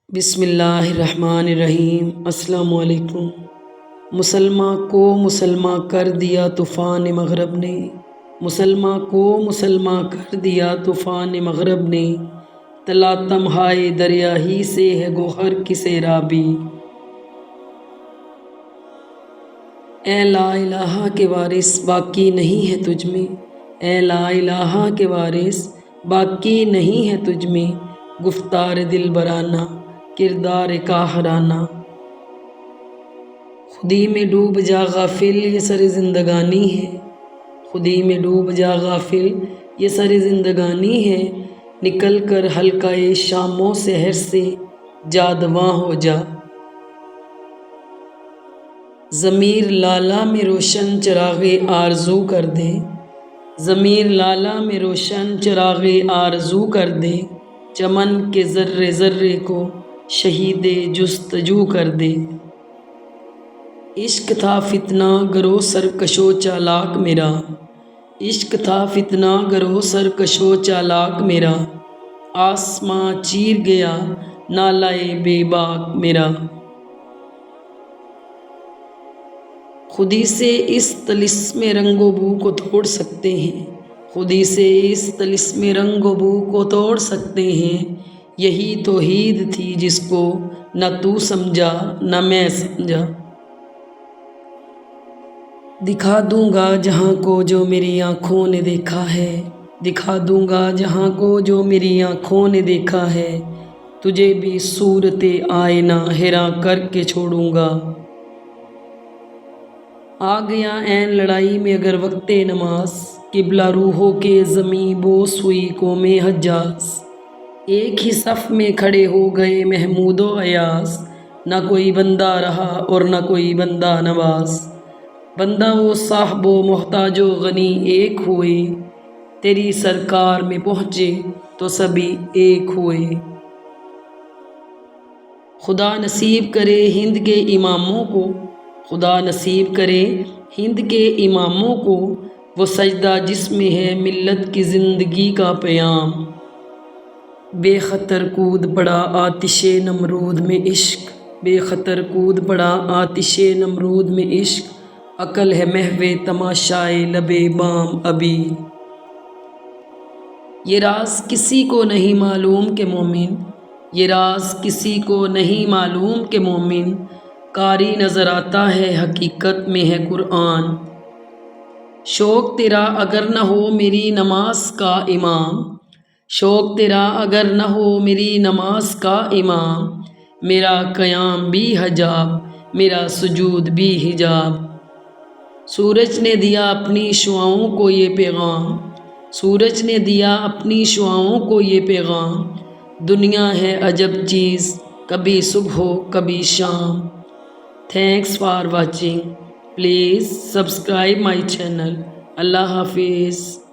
بسم اللہ الرحمن الرحیم۔ السلام علیکم۔ مسلماں کو مسلماں کر دیا طوفان مغرب نے، مسلماں کو مسلماں کر دیا طوفان مغرب نے، تلاطم ہائے دریا ہی سے ہے گوہر کی سیرابی۔ اے لا الہ کے وارث باقی نہیں ہے تجھ میں، اے لا الہ کے وارث باقی نہیں ہے تجھ میں، گفتار دل برانہ کردار قاہرانہ۔ خودی میں ڈوب جا غافل یہ سر زندگانی ہے، خودی میں ڈوب جا غافل یہ سر زندگانی ہے، نکل کر حلقہ شام و سحر سے جادواں ہو جا۔ ضمیر لالہ میں روشن چراغ آرزو کر دے، ضمیر لالہ میں روشن چراغ آرزو کر دے، چمن کے ذرے ذرے کو شہید جستجو کر دے۔ عشق تھا فتنہ گرو سرکشو چالاک میرا، عشق تھا فتنہ گرو سرکشو چالاک میرا، آسماں چیر گیا نالہ بے باک میرا۔ خودی سے اس طلسم رنگ و بو کو توڑ سکتے ہیں، خودی سے اس طلسم رنگ و بو کو توڑ سکتے ہیں، یہی توحید تھی جس کو نہ تو سمجھا نہ میں سمجھا۔ دکھا دوں گا جہاں کو جو میری آنکھوں نے دیکھا ہے، دکھا دوں گا جہاں کو جو میری آنکھوں نے دیکھا ہے، تجھے بھی صورت آئینہ حیراں کر کے چھوڑوں گا۔ آ گیا عین لڑائی میں اگر وقت نماز، قبلہ روحوں کے زمیں بوس ہوئی قوم حجاز، ایک ہی صف میں کھڑے ہو گئے محمود و ایاز، نہ کوئی بندہ رہا اور نہ کوئی بندہ نواز، بندہ و صاحب و محتاج و غنی ایک ہوئے، تیری سرکار میں پہنچے تو سبھی ایک ہوئے۔ خدا نصیب کرے ہند کے اماموں کو، خدا نصیب کرے ہند کے اماموں کو، وہ سجدہ جس میں ہے ملت کی زندگی کا پیام۔ بے خطر کود پڑا آتش نمرود میں عشق، بے خطر کود پڑا آتش نمرود میں عشق، عقل ہے محو تماشائے لب بام ابھی۔ یہ راز کسی کو نہیں معلوم کہ مومن، یہ راز کسی کو نہیں معلوم کہ مومن، قاری نظر آتا ہے حقیقت میں ہے قرآن۔ شوق تیرا اگر نہ ہو میری نماز کا امام، شوق تیرا اگر نہ ہو میری نماز کا امام، میرا قیام بھی حجاب میرا سجود بھی حجاب۔ سورج نے دیا اپنی شعاؤں کو یہ پیغام، سورج نے دیا اپنی شعاؤں کو یہ پیغام، دنیا ہے عجب چیز کبھی صبح ہو کبھی شام۔ Thanks for watching, please subscribe my channel. Allah حافظ۔